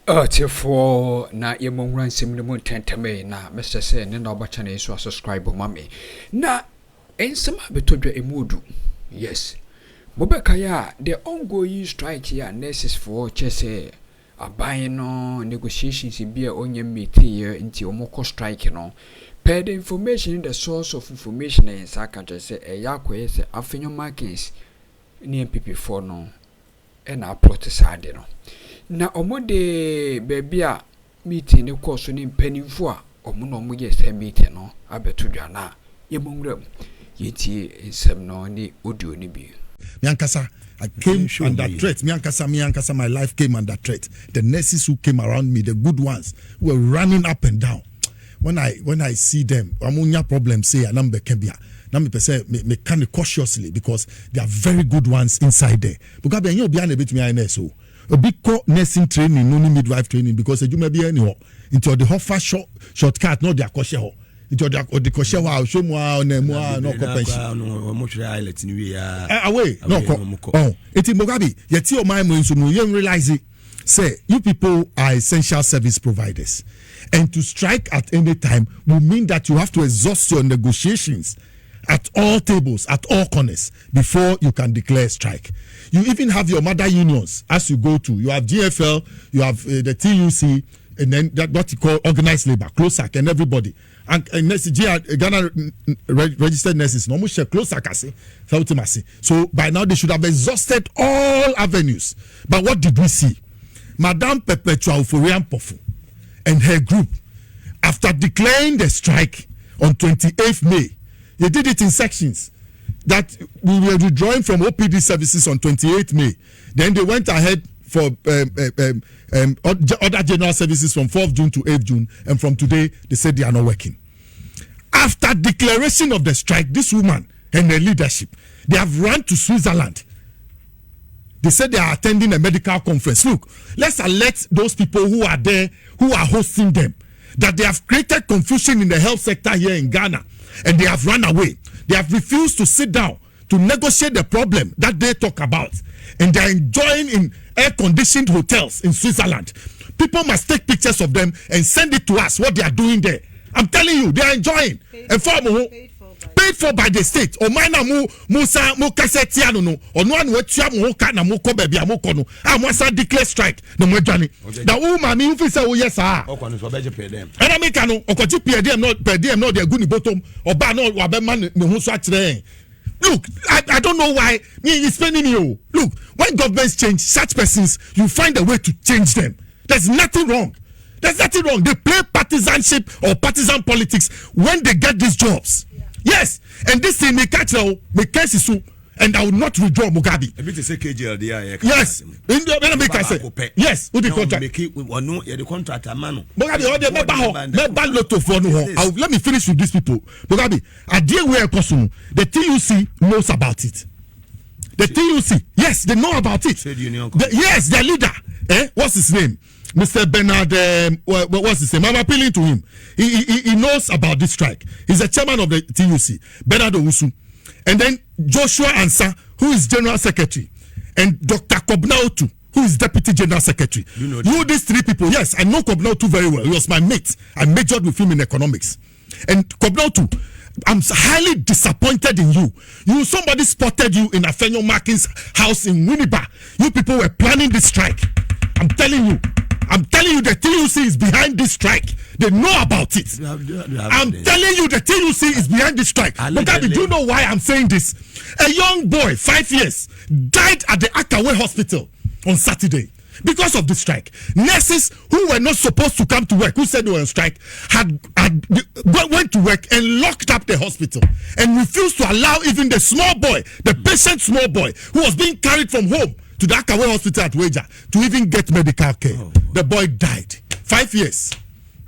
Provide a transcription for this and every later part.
Therefore, na ye mon run simple tentame na Mr. Say ne na obacha na so subscribe mami. Na ensema betodwa emudu. Yes. Mobeka ya the ongoing strike ya nurses for chese aban no negotiations be onye meeting here nti omoko strike no. Per the information the source of information in Saka say yakwe say Afenyo Markins ni MPP4 no e na plot sade no. Na omode baby a meeting ne course ni mpanimfo a omo no mo yes meeting no abetudwa na yemumram yeti ensem no ni audio ni bi Miankasa, I came under threat. Miankasa, my life came under threat. The nurses who came around me, the good ones, were running up and down. When I see them, amunya problem say anambe kebia. Na me say me kind of cautiously because there are very good ones inside there. Because be obi bit me NSO. A big nursing training, no midwife training because you may be anyhow into the offer shortcut, not their cautious. Into the cautious wow, show more no compensation. Away, no. Oh, it's in Mugabe. Yet your mind you realize it. Say you people are essential service providers, and to strike at any time will mean that you have to exhaust your negotiations at all tables, at all corners, before you can declare strike. You even have your mother unions as you go to. You have GFL, you have the TUC, and then that what you call organized labor, CLOSAC, and everybody. And Ghana registered nurses, no more CLOSAC, so by now they should have exhausted all avenues. But what did we see? Madame Perpetua Uforian Pofu and her group, after declaring the strike on 28th May, they did it in sections. That we were withdrawing from OPD services on 28th May. Then they went ahead for other general services from 4th June to 8th June. And from today, they said they are not working. After declaration of the strike, this woman and her leadership, they have run to Switzerland. They said they are attending a medical conference. Look, let's alert those people who are there, who are hosting them, that they have created confusion in the health sector here in Ghana. And they have run away. They have refused to sit down to negotiate the problem that they talk about. And they are enjoying in air-conditioned hotels in Switzerland. People must take pictures of them and send it to us, what they are doing there. I'm telling you, they are enjoying. Paid for by the state. O mana musa mu kaseti no or no one wetua mu ka na mu ko ba bia mu ko no a mo sa declare strike na mo adwane da wo ma me fi say wo yes ah okwa no so beje pay them and America no okoji pay them not pay them not they go ni bottom oba no wa be man ne hu so akire. Look, I don't know why me is spending you. Look, when governments change such persons, you find a way to change them. There's nothing wrong. There's nothing wrong. They play partisanship or partisan politics when they get these jobs. Yeah. Yes, and this thing may catch now, may Kesi, and I will not withdraw Mugabe. A bit to say KGL, yes. In the make I say yes. Who the contract? Make it or no, the contract a man. Mugabe, let me finish with these people. Mugabe, I deal with a person. The TUC knows about it. The TUC, yes, they know about it. Yes, their leader. What's his name? Mr. Bernard, what's his name? I'm appealing to him. He knows about this strike. He's the chairman of the TUC, Bernard Owusu. And then Joshua Ansa, who is general secretary, and Dr. Kobnautu, who is deputy general secretary. You these three people, yes, I know Kobnautu very well. He was my mate. I majored with him in economics. And Kobnautu, I'm highly disappointed in you. Somebody spotted you in Afenyo Markins' house in Winneba. You people were planning this strike. I'm telling you, the TUC is behind this strike. They know about it. I'm telling you, the TUC is behind this strike. Mugabe, do you know why I'm saying this? A young boy, 5 years, died at the Akaway hospital on Saturday because of the strike. Nurses who were not supposed to come to work, who said they were on strike, went to work and locked up the hospital and refused to allow even the small boy, the patient small boy, who was being carried from home to the Akaway hospital at Wager to even get medical care. The boy died. 5 years.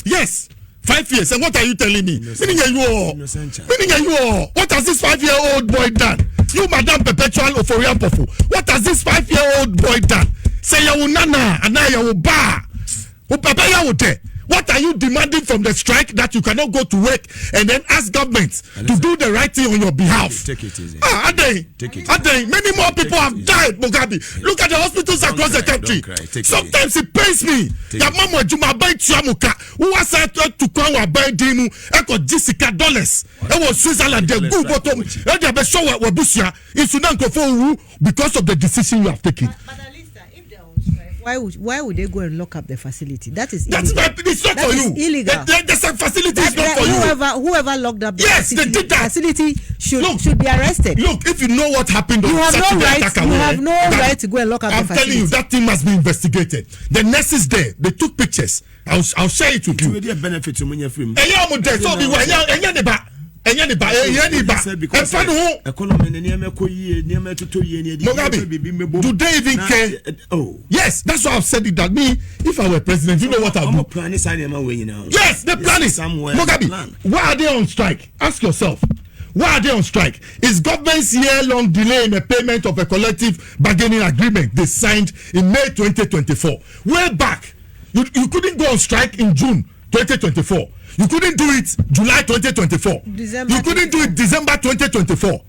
Yes, 5 years. And what are you telling me? Meaning you all. What has this 5-year-old boy done? You, Madame Perpetual Oforian Pofu. What has this 5-year-old boy done? Say ya nana, and now ya ba. O papa ya wote. What are you demanding from the strike that you cannot go to work and then ask government to do the right thing on your behalf? Take it easy. Many more people have died, Mugabe. Look at the hospitals across the country. Sometimes it pains me. That mama Juma buy Chiamuka, who was said to come and buy Dinu, echo Jessica dollars. It was Switzerland, the good bottom, and they be show what Busia in Sudan because of the decision you have taken. Why would they go and lock up the facility? That is illegal. It's not for you. Illegal. The facility is not for you. Whoever locked up the facility, they did that. Facility should be arrested. Look, if you know what happened on Saturday, you have no right to go and lock up the facility. I'm telling you, that thing must be investigated. The nurses there, they took pictures. I'll share it with you. It will benefit to me from. Yes, that's why I've said it. That me, if I were president, you know what I'll do. Yes, the plan is Mugabe. Why are they on strike? Ask yourself. Why are they on strike? Is government's year-long delay in the payment of a collective bargaining agreement they signed in May 2024? Way back, you couldn't go on strike in June 2024. You couldn't do it July 2024. You couldn't do it December 2024.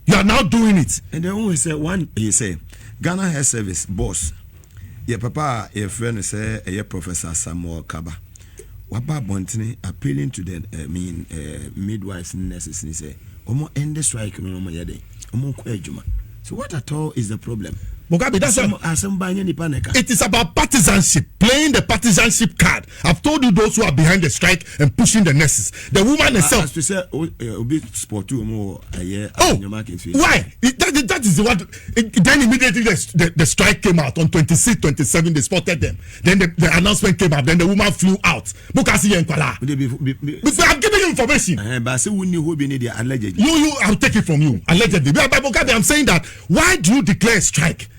You are now doing it. And they always say you say Ghana Health Service boss. Yeah, papa, your friend say Professor Samuel Kaba. Waba Bontini appealing to the midwives and nurses and say, Omo end the strike no more yade. Omo kwejuma. So what at all is the problem? Mugabe, that's it is about partisanship, playing the partisanship card. I've told you those who are behind the strike and pushing the nurses. The woman herself. Why? That is what. Then immediately the strike came out on 26, 27. They spotted them. Then the announcement came out. Then the woman flew out. I'm giving you information. I'll take it from you. Allegedly. But I'm saying that. Why do you declare a strike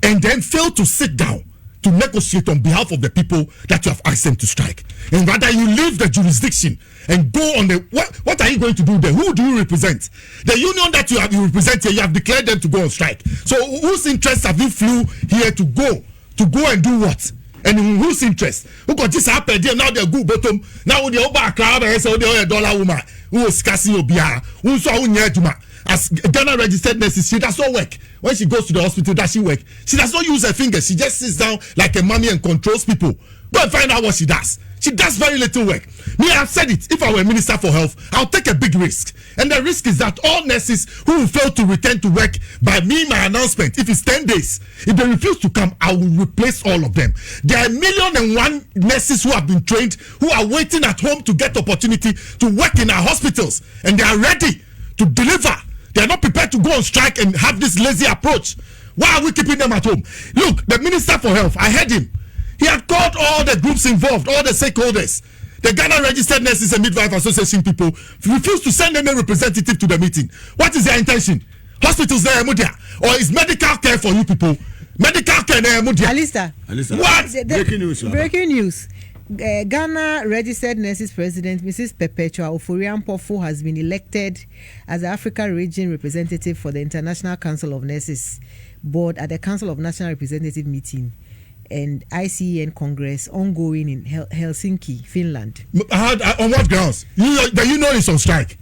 and then fail to sit down to negotiate on behalf of the people that you have asked them to strike? And rather you leave the jurisdiction and go on the what are you going to do there? Who do you represent? The union that you represent here, you have declared them to go on strike. So whose interest have you flew here to go and do what? And in whose interest? Who got this happened there? Now they're good bottom. Now they're over a crowd and say they're $1 woman who is casting your beer. Who saw who near to as Ghana registered nurses, she does not work. When she goes to the hospital, does she work? She does not use her fingers. She just sits down like a mummy and controls people. Go and find out what she does. She does very little work. Me, I've said it. If I were Minister for Health, I'll take a big risk. And the risk is that all nurses who will fail to return to work by my announcement, if it's 10 days, if they refuse to come, I will replace all of them. There are 1,000,001 nurses who have been trained, who are waiting at home to get opportunity to work in our hospitals. And they are ready to deliver. They are not prepared to go on strike and have this lazy approach. Why are we keeping them at home? Look, the Minister for Health, I heard him. He had called all the groups involved, all the stakeholders. The Ghana Registered Nurses and Midwife Association people refused to send any representative to the meeting. What is their intention? Hospitals there, Mudia? Or is medical care for you people? Medical care there, Mudia? Alista. What? Breaking news. Ghana Registered Nurses President Mrs. Perpetua Oforiampofo has been elected as the Africa Region Representative for the International Council of Nurses Board at the Council of National Representative meeting and ICEN Congress ongoing in Helsinki, Finland. On what grounds? The union is on strike.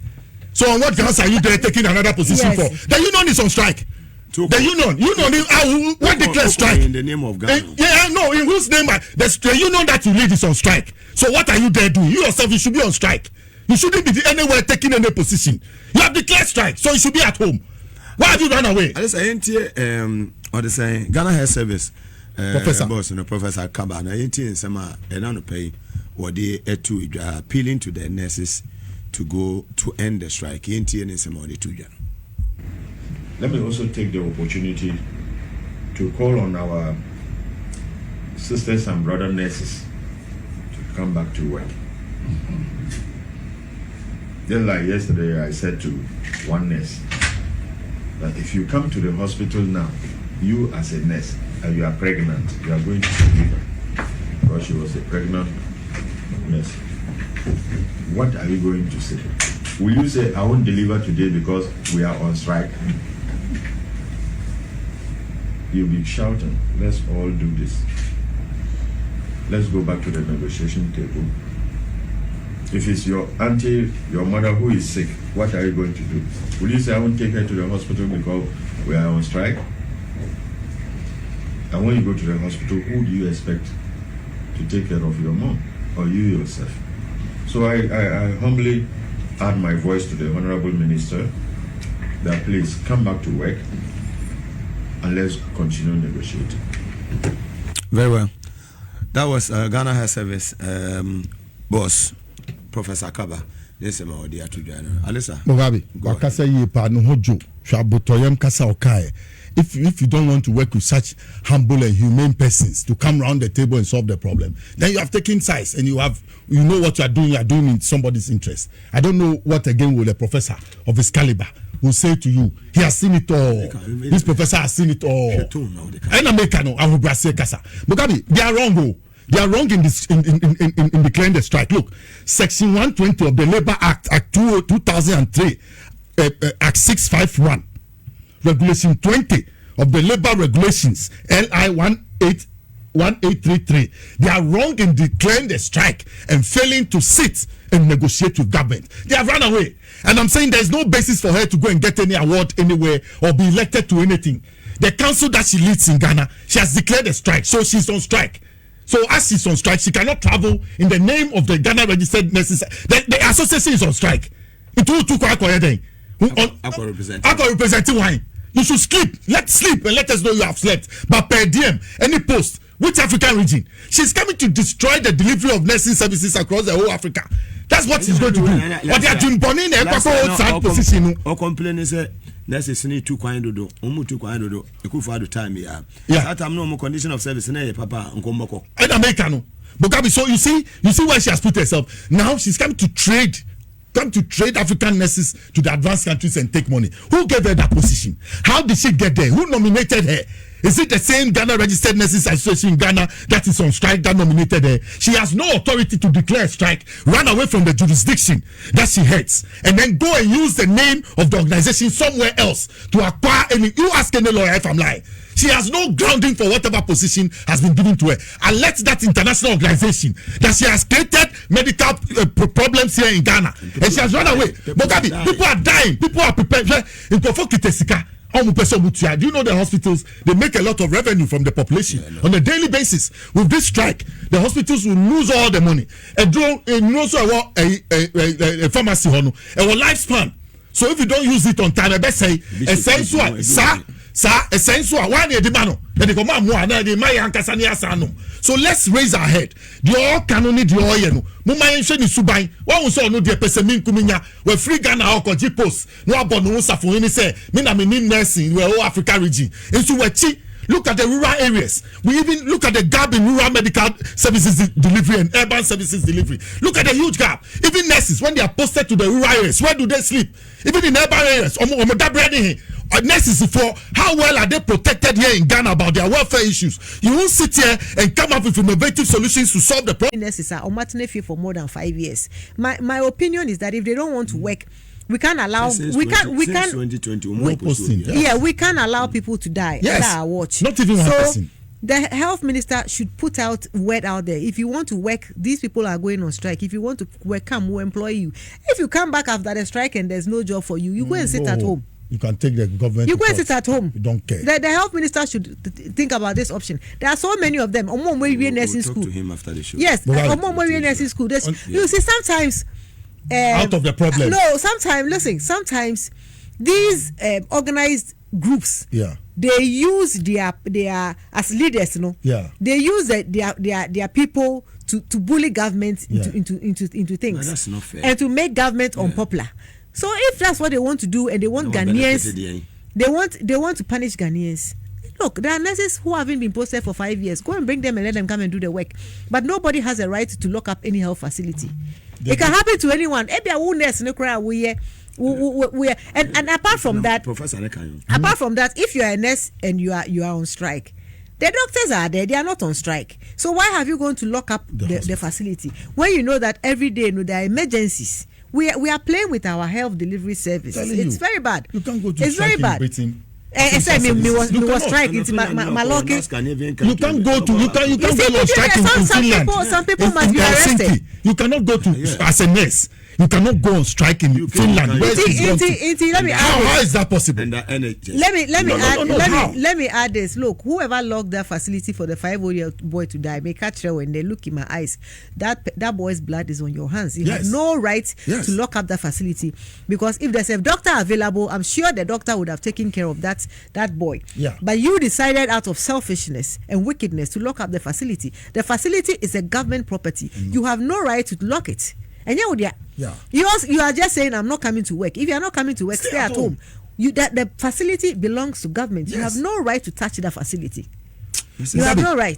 So on what grounds are you there taking another position for? The union is on strike. The union, what declares strike? In the name of Ghana. In whose name? The union that you lead is on strike. So what are you there doing? You yourself, you should be on strike. You shouldn't be anywhere taking any position. You have declared strike, so you should be at home. Why have you run away? I just say Ghana Health Service. Professor. Professor Kaba. I ain't some pay or they appealing to the nurses to go to end the strike. Let me also take the opportunity to call on our sisters and brother nurses to come back to work. Just like yesterday, I said to one nurse that if you come to the hospital now, you as a nurse, and you are pregnant, you are going to deliver, because she was a pregnant nurse. What are you going to say? Will you say, I won't deliver today because we are on strike? You'll be shouting, let's all do this. let's go back to the negotiation table. If it's your auntie, your mother who is sick, what are you going to do? Will you say, I won't take her to the hospital because we are on strike? And when you go to the hospital, who do you expect to take care of your mom or you yourself? So I humbly add my voice to the Honorable Minister that please come back to work and let's continue negotiating. Very well. That was Ghana Health Service boss, Professor Kaba. Yes, my dear to join. Alisa. Mugabe, wakasa yepa no hojo. Shabutoyem kasa okaye. If you don't want to work with such humble and humane persons to come around the table and solve the problem, then you have taken sides and you know what you are doing in somebody's interest. I don't know what again will a professor of his caliber will say to you. He has seen it all. This professor has seen it all. And Americano, I will say kasa. Mugabe, they are wrong. They are wrong in this in declaring the strike. Look, Section 120 of the Labour Act, Act 2003, Act 651. Regulation 20 of the labor regulations, LI 1833. They are wrong in declaring the strike and failing to sit and negotiate with government. They have run away. And I'm saying there's no basis for her to go and get any award anywhere or be elected to anything. The council that she leads in Ghana, she has declared a strike, so she's on strike. So as she's on strike, she cannot travel in the name of the Ghana Registered Nurses. The association is on strike. Representing wine. You should sleep. Let's sleep and let us know you have slept. But per diem, any post, which African region? She's coming to destroy the delivery of nursing services across the whole Africa. That's what she's going to do. But they are doing burning a position. Or complain is nurses need 2 coin do. 2 coin do. You could find the time here. Yeah. That I'm no more condition of service. Papa Nkomboko. And Americano. Bugabi, so you see where she has put herself. Now she's coming to trade African nurses to the advanced countries and take money. Who gave her that position? How did she get there? Who nominated her? Is it the same Ghana Registered Nurses Association in Ghana that is on strike that nominated her? She has no authority to declare a strike, run away from the jurisdiction that she heads, and then go and use the name of the organization somewhere else to acquire any. You ask any lawyer if I'm lying. She has no grounding for whatever position has been given to her. And let that international organization that she has created medical problems here in Ghana, and she has run away. Mugabe, people are dying. People are prepared. Do you know the hospitals? They make a lot of revenue from the population on a daily basis. With this strike, the hospitals will lose all the money. And also a pharmacy, a lifespan. So if you don't use it on time, I best say, essential, so let's raise our head. The all canoni the oil. Mumayan ni subai. One was no dear Pessemin Kuminya. We're free Ghana or post. No abonusa for any say. Mina mean nursing. We're all Africa region. And so we're cheap. Look at the rural areas. We even look at the gap in rural medical services delivery and urban services delivery. Look at the huge gap. Even nurses, when they are posted to the rural areas, where do they sleep? Even in urban areas, nurses, for how well are they protected here in Ghana about their welfare issues? You won't sit here and come up with innovative solutions to solve the problem. Nurses are on maternity for more than 5 years. My opinion is that if they don't want to work, we can't allow. We can't. 2020. Yeah, we can't allow people to die. Yes. Under our watch. Not even 1%. The health minister should put out word out there. If you want to work, these people are going on strike. If you want to work, come, we'll employ you. If you come back after the strike and there's no job for you, you go and sit at home. You can take the government. You go and sit at home. You don't care. The health minister should think about this option. There are so many of them. We'll nursing talk school. to him after the show. Yes, nursing school. You see, sometimes. Out of the problem. No, sometimes these organized groups, they use their as leaders, they use their people to bully government into things. No, that's not fair. And to make government unpopular. So if that's what they want to do, and they want Ghanaians, they want to punish Ghanaians. Look, there are nurses who haven't been posted for 5 years. Go and bring them and let them come and do the work. But nobody has a right to lock up any health facility. It can happen to anyone. And apart from that, if you are a nurse and you are on strike, the doctors are there. They are not on strike. So why have you gone to lock up the facility when you know that every day there are emergencies? We are playing with our health delivery service. It's very bad. You can't go to it's very bad. Britain me was striking my lucky. You can't go on striking in Finland. Some people must be arrested. You cannot go to as a nurse. You cannot go on strike in Finland. How is that possible? Let me add this. Look, whoever locked that facility for the 5-year-old boy to die, may catch her when they look in my eyes. That boy's blood is on your hands. You have no right to lock up that facility, because if there's a doctor available, I'm sure the doctor would have taken care of that boy. Yeah. But you decided out of selfishness and wickedness to lock up the facility. The facility is a government property. You have no right to lock it. And you are just saying, I'm not coming to work. If you are not coming to work, stay at home. That the facility belongs to government. You have no right to touch that facility. You have no right.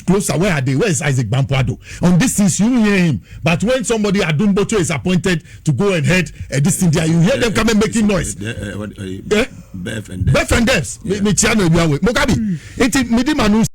Closer, where are they? Where is Isaac Bampuado? On this thing, you hear him. But when somebody Adumbocho is appointed to go and head this thing there, you hear them coming making noise. Beth and Devs.